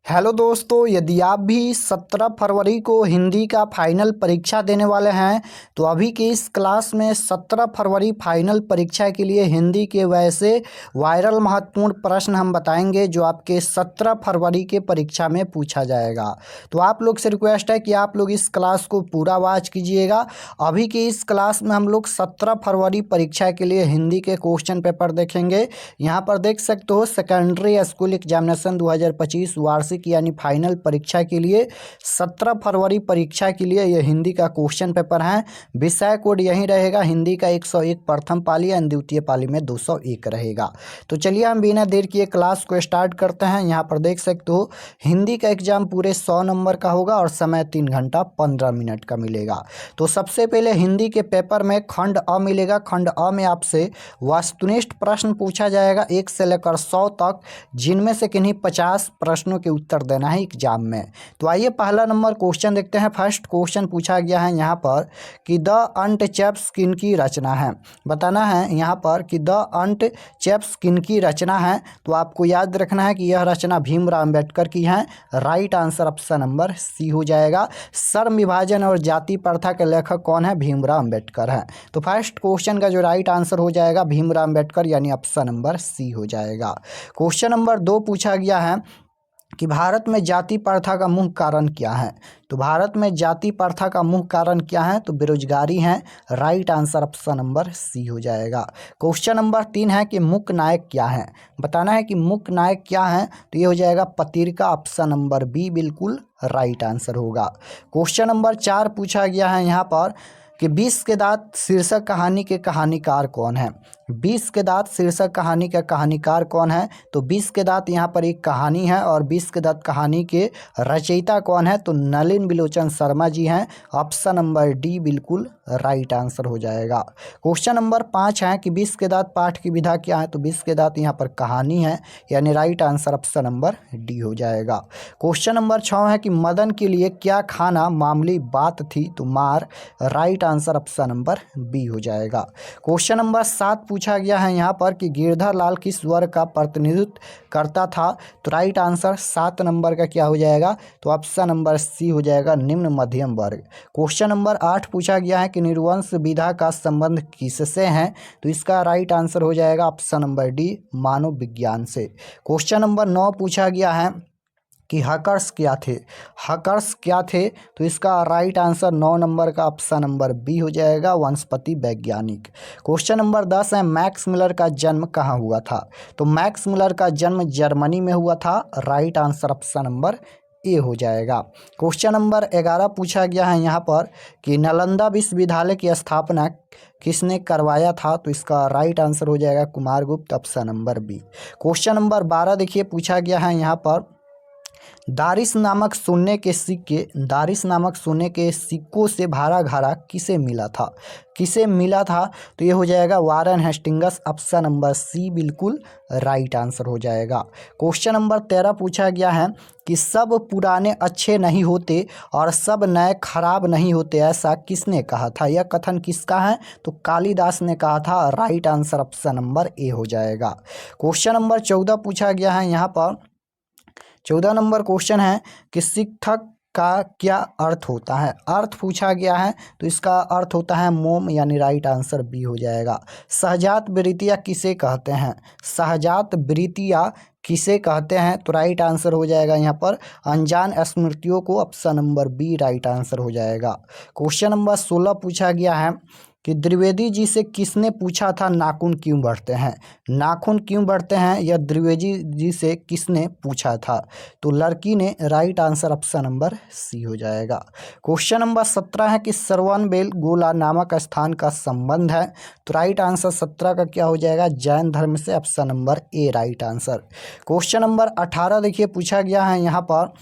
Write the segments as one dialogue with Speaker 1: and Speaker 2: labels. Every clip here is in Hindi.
Speaker 1: हेलो दोस्तों, यदि आप भी 17 फरवरी को हिंदी का फाइनल परीक्षा देने वाले हैं तो अभी की इस क्लास में 17 फरवरी फाइनल परीक्षा के लिए हिंदी के वैसे वायरल महत्वपूर्ण प्रश्न हम बताएंगे जो आपके 17 फरवरी के परीक्षा में पूछा जाएगा। तो आप लोग से रिक्वेस्ट है कि आप लोग इस क्लास को पूरा वॉच कीजिएगा। अभी की इस क्लास में हम लोग 17 फरवरी परीक्षा के लिए हिंदी के क्वेश्चन पेपर देखेंगे। यहाँ पर देख सकते हो सेकेंडरी स्कूल एग्जामिनेशन 2025 वार्षिक यानी फाइनल परीक्षा के लिए 17 फरवरी परीक्षा के लिए यह हिंदी का क्वेश्चन पेपर है। विषय कोड यही रहेगा, हिंदी का 101 प्रथम पाली और द्वितीय पाली में 201 रहेगा। तो चलिए हम बिना देर किए क्लास को स्टार्ट करते हैं। यहाँ पर देख सकते हो हिंदी का एग्जाम पूरे 100 नंबर का होगा और समय 3 घंटा 15 मिनट का मिलेगा। तो सबसे पहले हिंदी के पेपर में खंड अ मिलेगा। खंड अ में आपसे वस्तुनिष्ठ प्रश्न पूछा जाएगा 1 से लेकर 100 तक, जिनमें से किन्हीं 50 प्रश्नों के उत्तर देना है एग्जाम में। तो आइए पहला नंबर क्वेश्चन देखते हैं। फर्स्ट क्वेश्चन पूछा गया है यहाँ पर कि द अंट चैप्स किनकी रचना है। बताना है यहाँ पर कि द अंट चैप्स किनकी रचना है। तो आपको याद रखना है कि यह रचना भीमराव अंबेडकर की है। Right answer option number C हो जाएगा। श्रम विभाजन और जाति प्रथा के लेखक कौन है? भीमराव अंबेडकर है। तो फर्स्ट क्वेश्चन का जो राइट आंसर हो जाएगा भीमराव अंबेडकर यानी ऑप्शन नंबर सी हो जाएगा। क्वेश्चन नंबर 2 पूछा गया है कि भारत में जाति प्रथा का मुख्य कारण क्या है। तो भारत में जाति प्रथा का मुख्य कारण क्या है? तो बेरोजगारी है। Right answer option number C हो जाएगा। क्वेश्चन नंबर 3 है कि मुख्य नायक क्या है। बताना है कि मुख्य नायक क्या है। तो ये हो जाएगा पत्रिका, ऑप्शन नंबर बी बिल्कुल राइट आंसर होगा। क्वेश्चन नंबर 4 पूछा गया है यहाँ पर कि 20 के दांत शीर्षक कहानी के कहानीकार कौन है। 20 के दांत शीर्षक कहानी का कहानीकार कौन है? तो 20 के दांत यहाँ पर एक कहानी है और 20 के दांत कहानी के रचयिता कौन है? तो नलिन बिलोचन शर्मा जी हैं। ऑप्शन नंबर डी बिल्कुल राइट आंसर हो जाएगा। क्वेश्चन नंबर 5 है कि 20 के दांत पाठ की विधा क्या है। तो 20 के दांत यहाँ पर कहानी है यानी right answer option number D हो जाएगा। क्वेश्चन नंबर 6 है कि मदन के लिए क्या खाना मामूली बात थी। तो मार। Right answer option number B हो जाएगा। क्वेश्चन नंबर 7 पूछा गया है यहाँ पर कि गिरधर लाल किस वर्ग का प्रतिनिधित्व करता था। तो राइट आंसर 7 नंबर का क्या हो जाएगा? तो ऑप्शन नंबर सी हो जाएगा, निम्न मध्यम वर्ग। क्वेश्चन नंबर 8 पूछा गया है कि निर्वंश विधा का संबंध किससे है। तो इसका राइट आंसर हो जाएगा ऑप्शन नंबर डी, मानव विज्ञान से। क्वेश्चन नंबर 9 पूछा गया है कि हकर्स क्या थे। हकर्स क्या थे? तो इसका राइट आंसर 9 नंबर का ऑप्शन नंबर बी हो जाएगा, वनस्पति वैज्ञानिक। क्वेश्चन नंबर 10 है मैक्स मिलर का जन्म कहाँ हुआ था। तो मैक्स मिलर का जन्म जर्मनी में हुआ था। राइट आंसर ऑप्शन नंबर ए हो जाएगा। क्वेश्चन नंबर 11 पूछा गया है यहाँ पर कि नालंदा विश्वविद्यालय की स्थापना किसने करवाया था। तो इसका राइट आंसर हो जाएगा Kumaragupta, option number B. Question number 12 देखिए पूछा गया है यहाँ पर दारिस नामक सोने के सिक्के, दारिस नामक सोने के सिक्कों से भरा घड़ा किसे मिला था। किसे मिला था? तो ये हो जाएगा Warren Hastings, option number C बिल्कुल राइट आंसर हो जाएगा। क्वेश्चन नंबर 13 पूछा गया है कि सब पुराने अच्छे नहीं होते और सब नए खराब नहीं होते, ऐसा किसने कहा था। यह कथन किसका है? तो कालिदास ने कहा था। राइट आंसर ऑप्शन नंबर ए हो जाएगा। क्वेश्चन नंबर 14 पूछा गया है यहाँ पर 14 नंबर क्वेश्चन है कि शिक्षक का क्या अर्थ होता है। अर्थ पूछा गया है तो इसका अर्थ होता है मोम यानी राइट आंसर बी हो जाएगा। सहजात वृत्तियाँ किसे कहते हैं। सहजात वृत्तियाँ किसे कहते हैं? तो राइट आंसर हो जाएगा यहाँ पर अनजान स्मृतियों को, option number B right answer हो जाएगा। क्वेश्चन नंबर 16 पूछा गया है कि द्विवेदी जी से किसने पूछा था नाखून क्यों बढ़ते हैं। नाखून क्यों बढ़ते हैं यह द्विवेदी जी से किसने पूछा था। तो लड़की ने। Right answer option number C हो जाएगा। क्वेश्चन नंबर 17 है कि श्रवणबेल गोला नामक स्थान का संबंध है। तो राइट आंसर 17 का क्या हो जाएगा? जैन धर्म से, option number A right answer. Question number 18 देखिए पूछा गया है यहाँ पर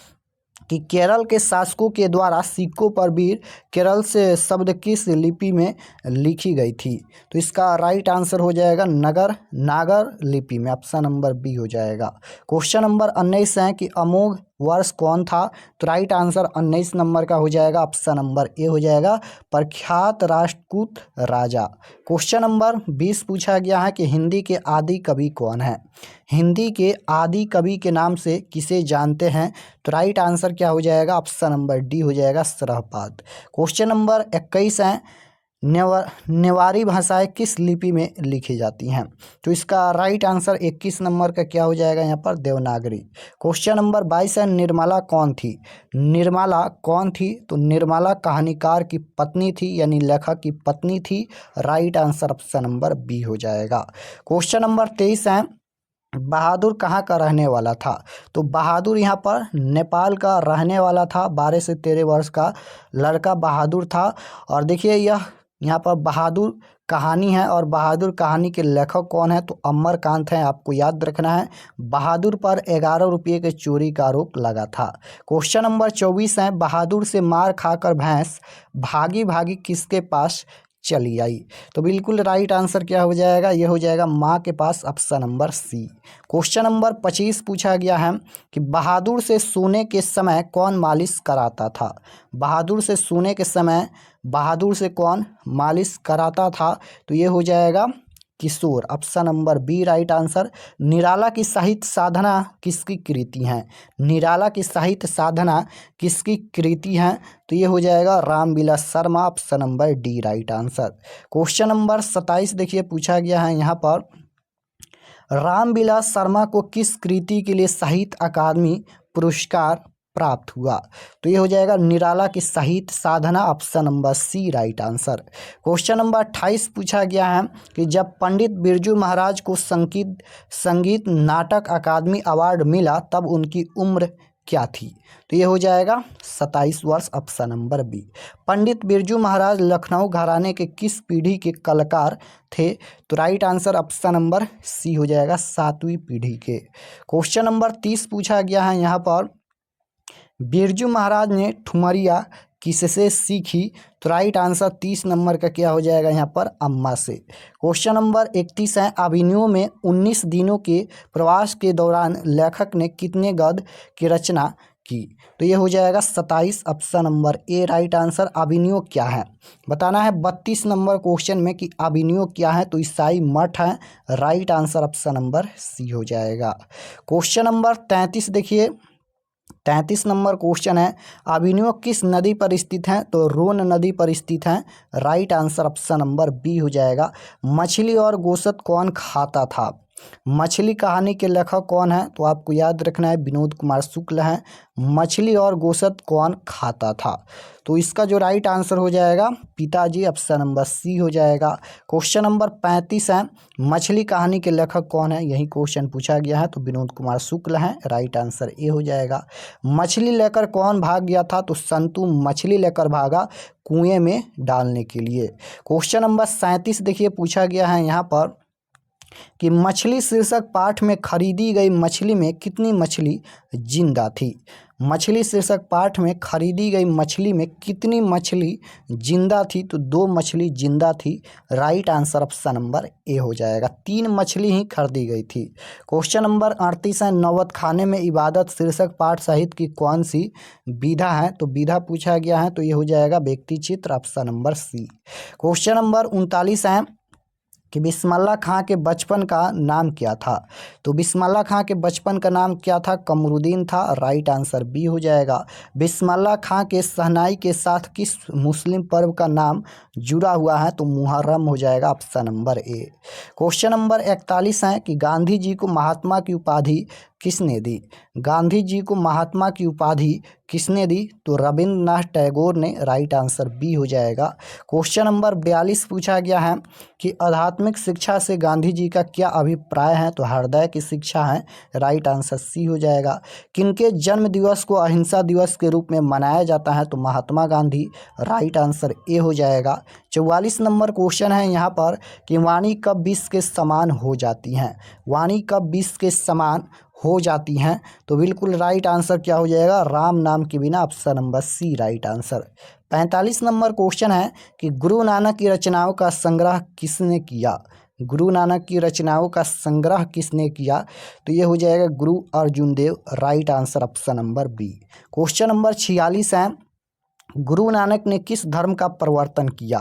Speaker 1: कि केरल के शासकों के द्वारा सिक्कों पर वीर केरल से शब्द किस लिपि में लिखी गई थी। तो इसका राइट आंसर हो जाएगा नागर लिपि में, ऑप्शन नंबर बी हो जाएगा। क्वेश्चन नंबर 19 है कि अमोघ वर्ष कौन था? तो राइट आंसर 19 नंबर का हो जाएगा, ऑप्शन नंबर ए हो जाएगा, प्रख्यात राष्ट्रकूट राजा। क्वेश्चन नंबर 20 पूछा गया है कि हिंदी के आदि कवि कौन है? हिंदी के आदि कवि के नाम से किसे जानते हैं? तो राइट आंसर क्या हो जाएगा? ऑप्शन नंबर डी हो जाएगा, सरहपाद। क्वेश्चन नंबर 21 है, नेवारी भाषाएं किस लिपि में लिखी जाती हैं? तो इसका राइट आंसर 21 नंबर का क्या हो जाएगा यहाँ पर? देवनागरी। क्वेश्चन नंबर 22 है, निर्मला कौन थी? निर्मला कौन थी? तो निर्मला कहानीकार की पत्नी थी, यानी लेखक की पत्नी थी। Right answer option number B हो जाएगा। क्वेश्चन नंबर 23 है, बहादुर कहाँ का रहने वाला था? तो बहादुर यहाँ पर नेपाल का रहने वाला था। 12 से 13 वर्ष का लड़का बहादुर था। और देखिए यह यहाँ पर बहादुर कहानी है, और बहादुर कहानी के लेखक कौन है? तो अमरकांत हैं, आपको याद रखना है। बहादुर पर 11 रुपये के चोरी का आरोप लगा था। क्वेश्चन नंबर 24 है, बहादुर से मार खाकर भैंस भागी भागी किसके पास चली आई? तो बिल्कुल राइट आंसर क्या हो जाएगा? ये हो जाएगा माँ के पास, option number C. Question number 25 पूछा गया है कि बहादुर से सोने के समय कौन मालिश कराता था? बहादुर से सोने के समय बहादुर से कौन मालिश कराता था? तो ये हो जाएगा Kishore, option number B right answer. Nirala की साहित्य साधना किसकी कृति है? निराला की साहित्य साधना किसकी कृति है? तो ये हो जाएगा Ramvilas Sharma, option number D right answer. Question number 27 देखिए पूछा गया है यहाँ पर, रामविलास शर्मा को किस कृति के लिए साहित्य अकादमी पुरस्कार प्राप्त हुआ? तो ये हो जाएगा निराला की साहित्य साधना, option number C right answer. Question number 28 पूछा गया है कि जब पंडित बिरजू महाराज को संगीत नाटक अकादमी अवार्ड मिला तब उनकी उम्र क्या थी? तो ये हो जाएगा 27 वर्ष, option number B. Pandit Birju Maharaj Lucknow घराने के किस पीढ़ी के कलाकार थे? तो right answer option number C हो जाएगा, 7वीं पीढ़ी के। क्वेश्चन नंबर 30 पूछा गया है यहाँ पर, बिरजू महाराज ने ठुमरिया किससे सीखी? तो राइट आंसर 30 नंबर का क्या हो जाएगा यहाँ पर? अम्मा से। क्वेश्चन नंबर 31 है, अभिनयों में 19 दिनों के प्रवास के दौरान लेखक ने कितने गद्य की रचना की? तो ये हो जाएगा 27, option number A right answer. अभिनयों क्या है बताना है 32 नंबर क्वेश्चन में कि अभिनयों क्या है? तो ईसाई मठ है। Right answer option number C हो जाएगा। क्वेश्चन नंबर 33 देखिए, 33 नंबर क्वेश्चन है, अभिनव किस नदी पर स्थित है? तो रोन नदी पर स्थित है। Right answer option number B हो जाएगा। मछली और गोश्त कौन खाता था? मछली कहानी के लेखक कौन है? तो आपको याद रखना है विनोद कुमार शुक्ल हैं। मछली और गोश्त कौन खाता था? तो इसका जो राइट आंसर हो जाएगा पिताजी, ऑप्शन नंबर सी हो जाएगा। क्वेश्चन नंबर 35 है, मछली कहानी के लेखक कौन है? यही क्वेश्चन पूछा गया है, तो विनोद कुमार शुक्ल हैं। राइट आंसर ए हो जाएगा। मछली लेकर कौन भाग गया था? तो संतू मछली लेकर भागा कुएं में डालने के लिए। क्वेश्चन नंबर 37 देखिए पूछा गया है यहाँ पर कि मछली शीर्षक पाठ में खरीदी गई मछली में कितनी मछली जिंदा थी? मछली शीर्षक पाठ में खरीदी गई मछली में कितनी मछली जिंदा थी? तो 2 मछली जिंदा थी। राइट आंसर ऑप्शन नंबर ए हो जाएगा, 3 मछली ही खरीदी गई थी। क्वेश्चन नंबर 38 है, नौबत खाने में इबादत शीर्षक पाठ साहित्य की कौन सी विधा है? तो विधा पूछा गया है, तो ये हो जाएगा व्यक्ति चित्र, option number C. Question number 39 है कि बिस्मिल्लाह खां के बचपन का नाम क्या था? तो बिस्मिल्लाह खां के बचपन का नाम क्या था? कमरुद्दीन था। राइट आंसर बी हो जाएगा। बिस्मिल्लाह खां के शहनाई के साथ किस मुस्लिम पर्व का नाम जुड़ा हुआ है? तो मुहर्रम हो जाएगा, option number A. Question number 41 है कि गांधी जी को महात्मा की उपाधि किसने दी? गांधी जी को महात्मा की उपाधि किसने दी? तो रविंद्रनाथ टैगोर ने। राइट आंसर बी हो जाएगा। क्वेश्चन नंबर 42 पूछा गया है कि आध्यात्मिक शिक्षा से गांधी जी का क्या अभिप्राय है? तो हृदय की शिक्षा है। राइट आंसर सी हो जाएगा। किनके जन्म दिवस को अहिंसा दिवस के रूप में मनाया जाता है? तो Mahatma Gandhi. Right answer A हो जाएगा। 44 नंबर क्वेश्चन है यहाँ पर कि वाणी कब विष के समान हो जाती हैं? वाणी कब विष के समान हो जाती हैं? तो बिल्कुल राइट आंसर क्या हो जाएगा? राम नाम के बिना, option number C right answer. 45 number question है कि गुरु नानक की रचनाओं का संग्रह किसने किया? गुरु नानक की रचनाओं का संग्रह किसने किया? तो ये हो जाएगा Guru Arjun Dev. Right answer option number B. Question number 46 है, गुरु नानक ने किस धर्म का प्रवर्तन किया?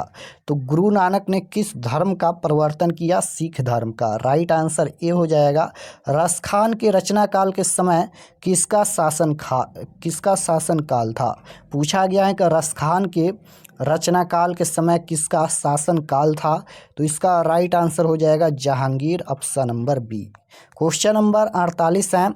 Speaker 1: तो गुरु नानक ने किस धर्म का प्रवर्तन किया? सिख धर्म का। राइट आंसर ए हो जाएगा। रसखान के रचना काल के समय किसका शासन काल था? पूछा गया है कि रसखान के रचना काल के समय किसका शासन काल था? तो इसका राइट आंसर हो जाएगा Jahangir. Option number B. Question number 48 है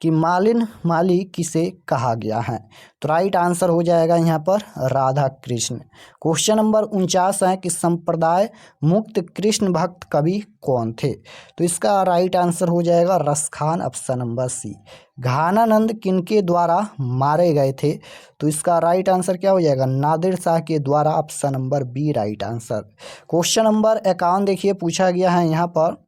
Speaker 1: कि मालिन माली किसे कहा गया है? तो राइट आंसर हो जाएगा यहाँ पर राधा कृष्ण। क्वेश्चन नंबर 49 है कि संप्रदाय मुक्त कृष्ण भक्त कवि कौन थे? तो इसका राइट आंसर हो जाएगा Raskhan. Option number C. Ghananand किनके द्वारा मारे गए थे? तो इसका राइट आंसर क्या हो जाएगा? नादिर शाह के द्वारा। Option number B right answer. Question number 51 देखिए पूछा गया है यहाँ पर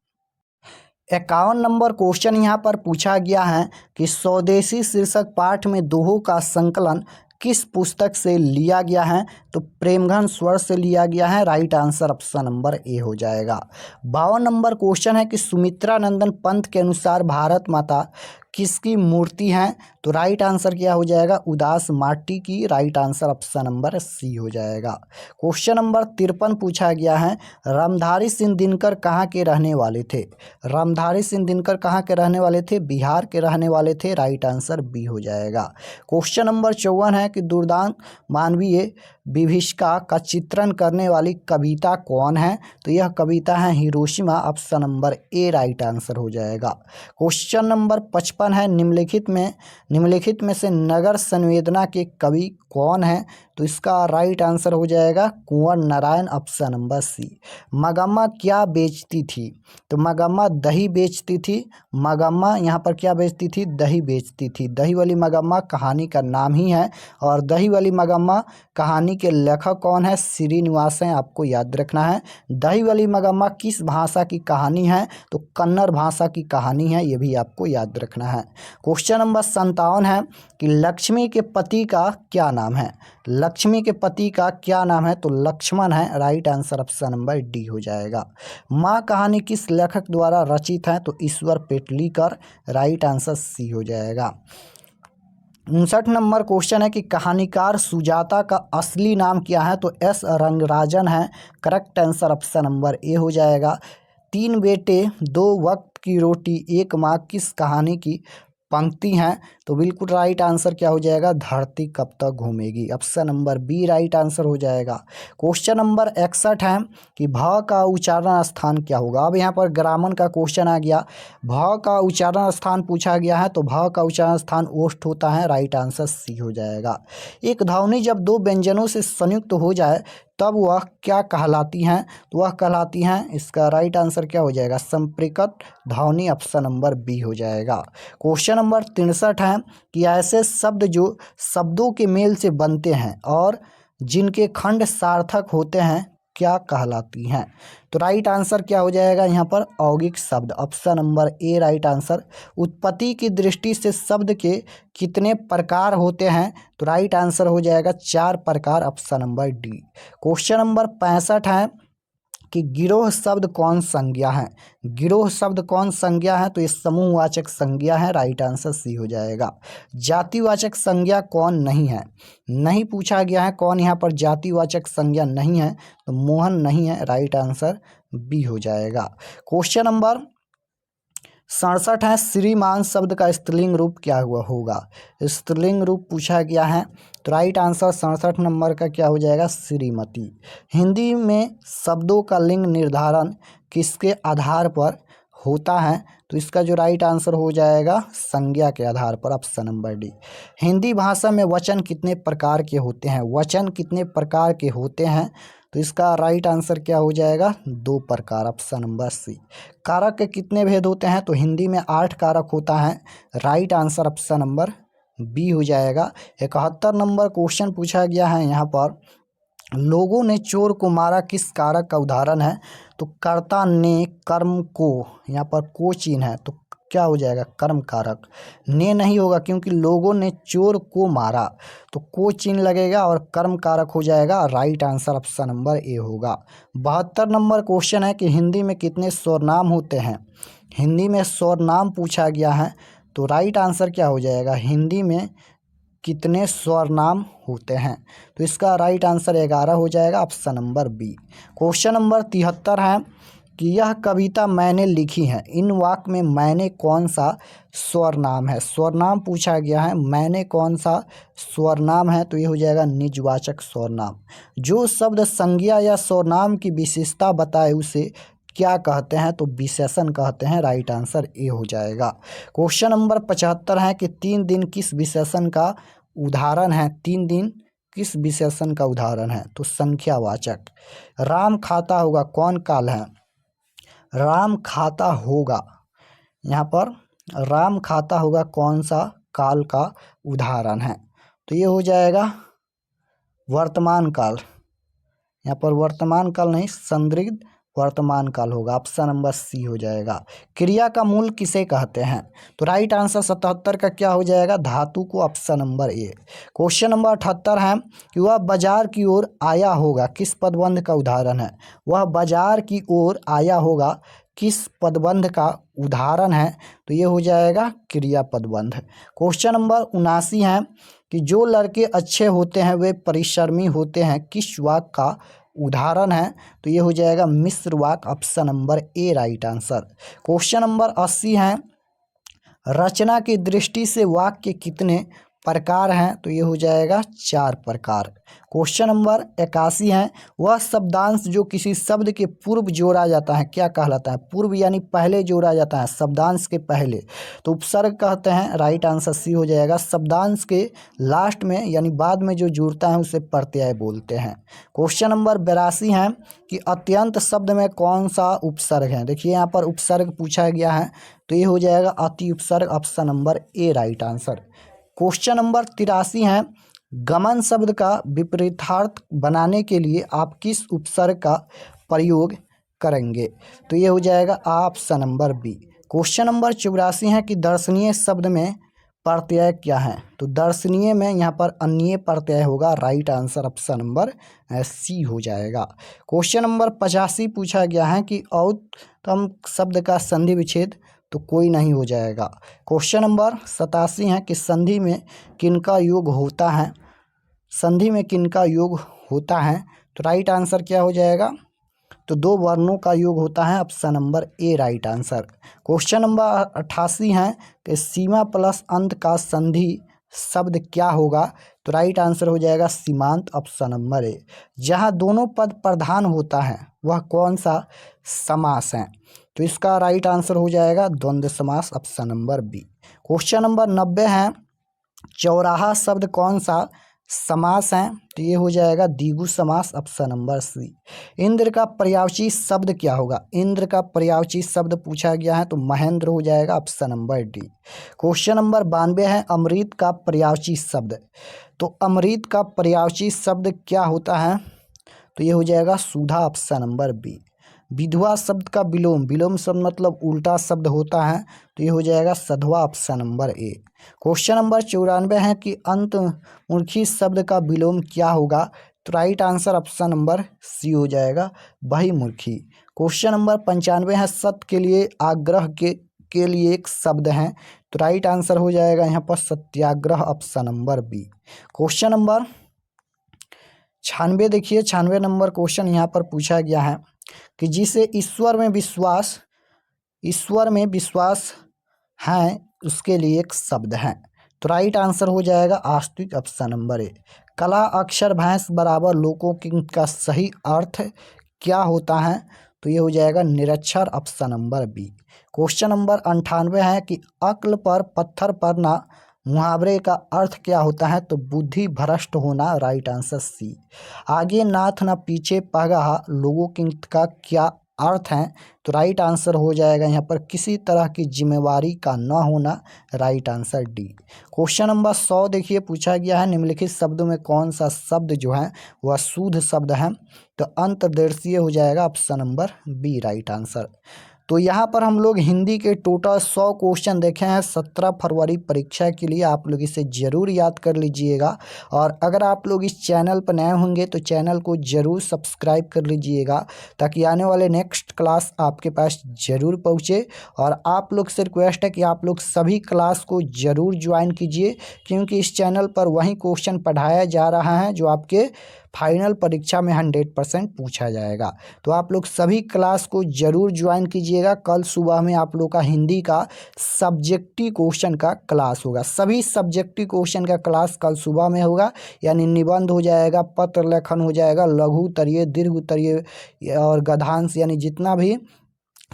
Speaker 1: 51 नंबर क्वेश्चन यहाँ पर पूछा गया है कि स्वदेशी शीर्षक पाठ में दोहों का संकलन किस पुस्तक से लिया गया है? तो प्रेमघन स्वर से लिया गया है। राइट आंसर ऑप्शन नंबर ए हो जाएगा। 52 नंबर क्वेश्चन है कि सुमित्रा नंदन पंत के अनुसार भारत माता किसकी मूर्ति है? तो राइट आंसर क्या हो जाएगा? उदास माटी की। Right answer option number C हो जाएगा। क्वेश्चन नंबर 53 पूछा गया है, रामधारी सिंह दिनकर कहाँ के रहने वाले थे? रामधारी सिंह दिनकर कहाँ के रहने वाले थे? बिहार के रहने वाले थे। राइट आंसर बी हो जाएगा। क्वेश्चन नंबर 54 है कि दुर्दांत मानवीय विभीषिका का चित्रण करने वाली कविता कौन है? तो यह कविता है Hiroshima. Option number A right answer हो जाएगा। क्वेश्चन नंबर 55 है, निम्नलिखित में से नगर संवेदना के कवि कौन है? तो इसका राइट आंसर हो जाएगा Kunwar Narayan. Option number C. Magamma क्या बेचती थी? तो मगम्मा दही बेचती थी। मगम्मा यहाँ पर क्या बेचती थी? दही बेचती थी। दही वाली मगम्मा कहानी का नाम ही है। और दही वाली मगम्मा कहानी के लेखक कौन है? श्रीनिवास हैं, आपको याद रखना है। दही वाली मगम्मा किस भाषा की कहानी है? तो कन्नड़ भाषा की कहानी है, ये भी आपको याद रखना है। क्वेश्चन नंबर 57 है कि लक्ष्मी के पति का क्या नाम है? लक्ष्मी के पति का क्या नाम है? तो लक्ष्मण है। Right answer option number D हो जाएगा। माँ कहानी किस लेखक द्वारा रचित है? तो ईश्वर पेटलीकर। राइट आंसर सी हो जाएगा। 59 नंबर क्वेश्चन है कि कहानीकार सुजाता का असली नाम क्या है? तो एस रंगराजन है। करेक्ट आंसर ऑप्शन नंबर ए हो जाएगा। 3 बेटे 2 वक्त की रोटी एक माँ किस कहानी की पंक्ति हैं? तो बिल्कुल राइट आंसर क्या हो जाएगा? धरती कब तक घूमेगी। Option number B right answer हो जाएगा। क्वेश्चन नंबर 61 है कि भ का उच्चारण स्थान क्या होगा? अब यहाँ पर ग्रामर का क्वेश्चन आ गया। भ का उच्चारण स्थान पूछा गया है, तो भ का उच्चारण स्थान ओष्ठ होता है। राइट आंसर सी हो जाएगा। एक ध्वनि जब 2 व्यंजनों से संयुक्त हो जाए तब वह क्या कहलाती हैं? तो वह कहलाती हैं, इसका राइट आंसर क्या हो जाएगा? संप्रेषक ध्वनि। ऑप्शन नंबर बी हो जाएगा। क्वेश्चन नंबर 63 है कि ऐसे शब्द जो शब्दों के मेल से बनते हैं और जिनके खंड सार्थक होते हैं क्या कहलाती हैं? तो राइट आंसर क्या हो जाएगा यहाँ पर? औगिक शब्द। Option number A right answer. उत्पत्ति की दृष्टि से शब्द के कितने प्रकार होते हैं? तो राइट आंसर हो जाएगा 4 प्रकार। Option number D. Question number 65 है कि गिरोह शब्द कौन संज्ञा है? गिरोह शब्द कौन संज्ञा है? तो ये समूहवाचक संज्ञा है। राइट आंसर सी हो जाएगा। जातिवाचक संज्ञा कौन नहीं है? नहीं पूछा गया है कौन यहाँ पर जातिवाचक संज्ञा नहीं है, तो मोहन नहीं है। राइट आंसर बी हो जाएगा। क्वेश्चन नंबर 67 है, श्रीमान शब्द का स्त्रीलिंग रूप क्या हुआ होगा? स्त्रीलिंग रूप पूछा गया है, तो राइट आंसर 67 नंबर का क्या हो जाएगा? श्रीमती। हिंदी में शब्दों का लिंग निर्धारण किसके आधार पर होता है? तो इसका जो राइट आंसर हो जाएगा संज्ञा के आधार पर। Option number D. हिंदी भाषा में वचन कितने प्रकार के होते हैं? वचन कितने प्रकार के होते हैं? तो इसका राइट आंसर क्या हो जाएगा? 2 प्रकार। Option number C. कारक के कितने भेद होते हैं? तो हिंदी में 8 कारक होता है। Right answer option number B हो जाएगा। 71 नंबर क्वेश्चन पूछा गया है यहाँ पर, लोगों ने चोर को मारा किस कारक का उदाहरण है? तो कर्ता ने कर्म को, यहाँ पर को चिन्ह है, तो क्या हो जाएगा, कर्म कारक। ने नहीं होगा क्योंकि लोगों ने चोर को मारा, तो को चिन्ह लगेगा और कर्म कारक हो जाएगा। राइट आंसर ऑप्शन नंबर ए होगा। 72 नंबर क्वेश्चन है कि हिंदी में कितने स्वरनाम होते हैं। हिंदी में स्वरनाम पूछा गया है, तो राइट आंसर क्या हो जाएगा, हिंदी में कितने स्वरनाम होते हैं। तो इसका राइट आंसर 11 हो जाएगा, option number B. Question number 73 है कि यह कविता मैंने लिखी है, इन वाक्य में मैंने कौन सा स्वरनाम है। स्वरनाम पूछा गया है, मैंने कौन सा स्वरनाम है, तो ये हो जाएगा निजवाचक स्वरनाम। जो शब्द संज्ञा या स्वरनाम की विशेषता बताए उसे क्या कहते हैं, तो विशेषण कहते हैं। राइट आंसर ए हो जाएगा। क्वेश्चन नंबर 75 है कि 3 दिन किस विशेषण का उदाहरण है। 3 दिन किस विशेषण का उदाहरण है, तो संख्यावाचक। राम खाता होगा कौन काल है, राम खाता होगा, यहाँ पर राम खाता होगा कौन सा काल का उदाहरण है, तो ये हो जाएगा वर्तमान काल। यहाँ पर वर्तमान काल नहीं, संदिग्ध वर्तमान काल होगा, ऑप्शन नंबर सी हो जाएगा। क्रिया का मूल किसे कहते हैं, तो राइट आंसर 77 का क्या हो जाएगा, धातु को, option number A. Question number 78 है कि वह बाजार की ओर आया होगा, किस पदबंध का उदाहरण है। वह बाजार की ओर आया होगा किस पदबंध का उदाहरण है, तो ये हो जाएगा क्रिया पदबंध। क्वेश्चन नंबर 79 है कि जो लड़के अच्छे होते हैं वे परिश्रमी होते हैं, किस वाक्य का उदाहरण है, तो ये हो जाएगा मिश्र वाक्य, option number A right answer. Question number 80 है रचना की दृष्टि से वाक्य कितने प्रकार हैं, तो ये हो जाएगा 4 प्रकार। क्वेश्चन नंबर 81 है वह शब्दांश जो किसी शब्द के पूर्व जोड़ा जाता है क्या कहलाता है। पूर्व यानी पहले जोड़ा जाता है, शब्दांश के पहले, तो उपसर्ग कहते हैं। राइट आंसर सी हो जाएगा। शब्दांश के लास्ट में यानी बाद में जो जुड़ता है उसे प्रत्यय बोलते हैं। क्वेश्चन नंबर 82 है कि अत्यंत शब्द में कौन सा उपसर्ग है। देखिए यहाँ पर उपसर्ग पूछा गया है, तो ये हो जाएगा अति उपसर्ग, option number A right answer. Question number 83 है गमन शब्द का विपरीतार्थ बनाने के लिए आप किस उपसर्ग का प्रयोग करेंगे, तो ये हो जाएगा option number B. Question number 84 है कि दर्शनीय शब्द में प्रत्यय क्या है, तो दर्शनीय में यहाँ पर अन्य प्रत्यय होगा। Right answer option number C हो जाएगा। क्वेश्चन नंबर 85 पूछा गया है कि औत्तम शब्द का संधि विच्छेद, तो कोई नहीं हो जाएगा। क्वेश्चन नंबर 87 है कि संधि में किनका योग होता है, संधि में किनका योग होता है, तो राइट आंसर क्या हो जाएगा, तो 2 वर्णों का योग होता है, option number A right answer. Question number 88 है कि सीमा प्लस अंत का संधि शब्द क्या होगा, तो राइट आंसर हो जाएगा सीमांत, ऑप्शन नंबर ए। जहाँ दोनों पद प्रधान होता है वह कौन सा समास है, तो इसका राइट आंसर हो जाएगा द्वंद्व समास, option number B. Question number 90 है चौराहा शब्द कौन सा समास है, तो ये हो जाएगा द्विगु समास, ऑप्शन नंबर सी। इंद्र का पर्यायवाची शब्द क्या होगा, इंद्र का पर्यायवाची शब्द पूछा गया है, तो महेंद्र हो जाएगा, option number D. Question number 92 है अमृत का पर्यायवाची शब्द, तो अमृत का पर्यायवाची शब्द क्या होता है, तो ये हो जाएगा सुधा, ऑप्शन नंबर बी। विधवा शब्द का विलोम, विलोम शब्द मतलब उल्टा शब्द होता है, तो ये हो जाएगा सधवा, option number A. Question number 94 है कि अंतमुखी शब्द का विलोम क्या होगा, तो right answer option number C हो जाएगा बहिर्मुखी। क्वेश्चन नंबर 95 है सत्य के लिए आग्रह के लिए एक शब्द है, तो राइट आंसर हो जाएगा यहाँ पर satyagraha, option number B. Question number 96 देखिए 96 नंबर क्वेश्चन यहाँ पर पूछा गया है कि जिसे ईश्वर में विश्वास है उसके लिए एक शब्द है, तो राइट आंसर हो जाएगा आस्तिक, ऑप्शन नंबर ए। कला अक्षर भैंस बराबर लोगों का सही अर्थ क्या होता है, तो ये हो जाएगा निरक्षर, option number B. Question number 98 है कि अक्ल पर पत्थर पड़ना मुहावरे का अर्थ क्या होता है, तो बुद्धि भ्रष्ट होना, राइट आंसर सी। आगे नाथ न पीछे पगहा लोगों का क्या अर्थ है, तो राइट आंसर हो जाएगा यहाँ पर किसी तरह की जिम्मेवारी का न होना, right answer D. Question number 100 देखिए पूछा गया है निम्नलिखित शब्दों में कौन सा शब्द जो है वह शुद्ध शब्द है, तो अंतर्देशीय हो जाएगा, option number B right answer. तो यहाँ पर हम लोग हिंदी के टोटल 100 क्वेश्चन देखे हैं 17 फरवरी परीक्षा के लिए। आप लोग इसे ज़रूर याद कर लीजिएगा। और अगर आप लोग इस चैनल पर नए होंगे तो चैनल को ज़रूर सब्सक्राइब कर लीजिएगा, ताकि आने वाले नेक्स्ट क्लास आपके पास ज़रूर पहुँचे। और आप लोग से रिक्वेस्ट है कि आप लोग सभी क्लास को ज़रूर ज्वाइन कीजिए, क्योंकि इस चैनल पर वही क्वेश्चन पढ़ाया जा रहा है जो आपके फाइनल परीक्षा में 100% पूछा जाएगा। तो आप लोग सभी क्लास को ज़रूर ज्वाइन कीजिएगा। कल सुबह में आप लोग का हिंदी का सब्जेक्टिव क्वेश्चन का क्लास होगा। सभी सब्जेक्टिव क्वेश्चन का क्लास कल सुबह में होगा, यानी निबंध हो जाएगा, पत्र लेखन हो जाएगा, लघु उत्तरीय, दीर्घ उत्तरीय और गद्यांश, यानी जितना भी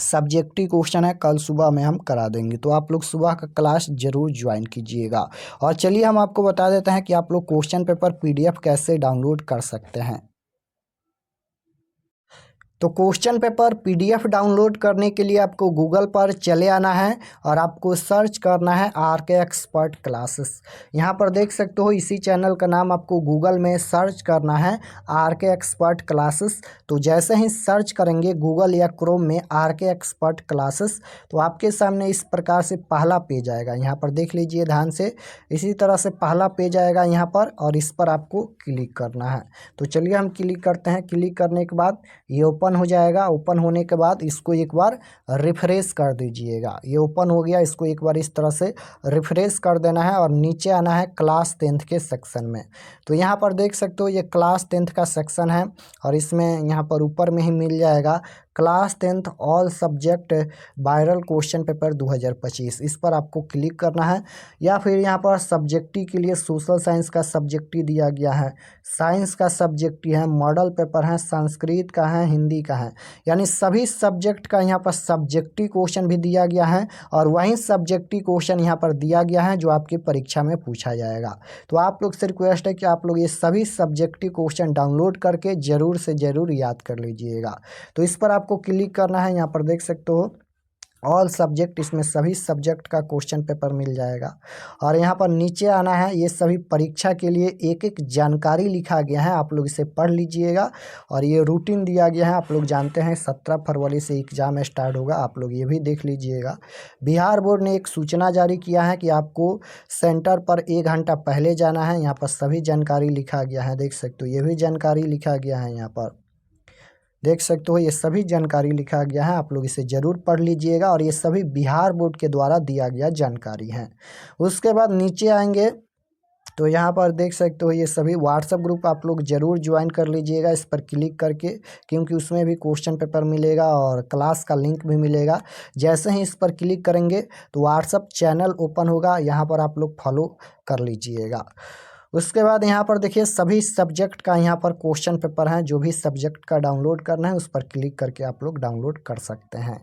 Speaker 1: सब्जेक्टिव क्वेश्चन है कल सुबह में हम करा देंगे। तो आप लोग सुबह का क्लास ज़रूर ज्वाइन कीजिएगा। और चलिए हम आपको बता देते हैं कि आप लोग क्वेश्चन पेपर PDF कैसे डाउनलोड कर सकते हैं। तो क्वेश्चन पेपर PDF डाउनलोड करने के लिए आपको गूगल पर चले आना है और आपको सर्च करना है RK एक्सपर्ट क्लासेस। यहाँ पर देख सकते हो, इसी चैनल का नाम आपको गूगल में सर्च करना है RK एक्सपर्ट क्लासेस। तो जैसे ही सर्च करेंगे गूगल या क्रोम में RK एक्सपर्ट क्लासेस, तो आपके सामने इस प्रकार से पहला पेज आएगा। यहाँ पर देख लीजिए ध्यान से, इसी तरह से पहला पेज आएगा यहाँ पर, और इस पर आपको क्लिक करना है। तो चलिए हम क्लिक करते हैं। क्लिक करने के बाद ये ओपन हो जाएगा। ओपन होने के बाद इसको एक बार रिफ्रेश कर दीजिएगा। ये ओपन हो गया, इसको एक बार इस तरह से रिफ्रेश कर देना है और नीचे आना है क्लास 10th के सेक्शन में। तो यहाँ पर देख सकते हो ये क्लास 10th का सेक्शन है, और इसमें यहाँ पर ऊपर में ही मिल जाएगा class 10th all subject viral question paper 2025। इस पर आपको क्लिक करना है। या फिर यहाँ पर सब्जेक्टिव के लिए सोशल साइंस का सब्जेक्टिव दिया गया है, साइंस का सब्जेक्टिव है, मॉडल पेपर है, संस्कृत का है, हिंदी का है, यानी सभी सब्जेक्ट का यहाँ पर सब्जेक्टिव क्वेश्चन भी दिया गया है। और वही सब्जेक्टिव क्वेश्चन यहाँ पर दिया गया है जो आपकी परीक्षा में पूछा जाएगा। तो आप लोग से रिक्वेस्ट है कि आप लोग ये सभी सब्जेक्टिव क्वेश्चन डाउनलोड करके ज़रूर से ज़रूर याद कर लीजिएगा। तो इस पर आपको क्लिक करना है। यहाँ पर देख सकते हो ऑल सब्जेक्ट, इसमें सभी सब्जेक्ट का क्वेश्चन पेपर मिल जाएगा। और यहाँ पर नीचे आना है, ये सभी परीक्षा के लिए एक एक जानकारी लिखा गया है, आप लोग इसे पढ़ लीजिएगा। और ये रूटीन दिया गया है, आप लोग जानते हैं 17 फरवरी से एग्ज़ाम स्टार्ट होगा, आप लोग ये भी देख लीजिएगा। बिहार बोर्ड ने एक सूचना जारी किया है कि आपको सेंटर पर 1 घंटा पहले जाना है। यहाँ पर सभी जानकारी लिखा गया है, देख सकते हो ये भी जानकारी लिखा गया है। यहाँ पर देख सकते हो ये सभी जानकारी लिखा गया है, आप लोग इसे ज़रूर पढ़ लीजिएगा। और ये सभी बिहार बोर्ड के द्वारा दिया गया जानकारी है। उसके बाद नीचे आएंगे तो यहाँ पर देख सकते हो ये सभी व्हाट्सएप ग्रुप आप लोग ज़रूर ज्वाइन कर लीजिएगा इस पर क्लिक करके, क्योंकि उसमें भी क्वेश्चन पेपर मिलेगा और क्लास का लिंक भी मिलेगा। जैसे ही इस पर क्लिक करेंगे तो व्हाट्सएप चैनल ओपन होगा, यहाँ पर आप लोग फॉलो कर लीजिएगा। उसके बाद यहाँ पर देखिए सभी सब्जेक्ट का यहाँ पर क्वेश्चन पेपर है, जो भी सब्जेक्ट का डाउनलोड करना है उस पर क्लिक करके आप लोग डाउनलोड कर सकते हैं।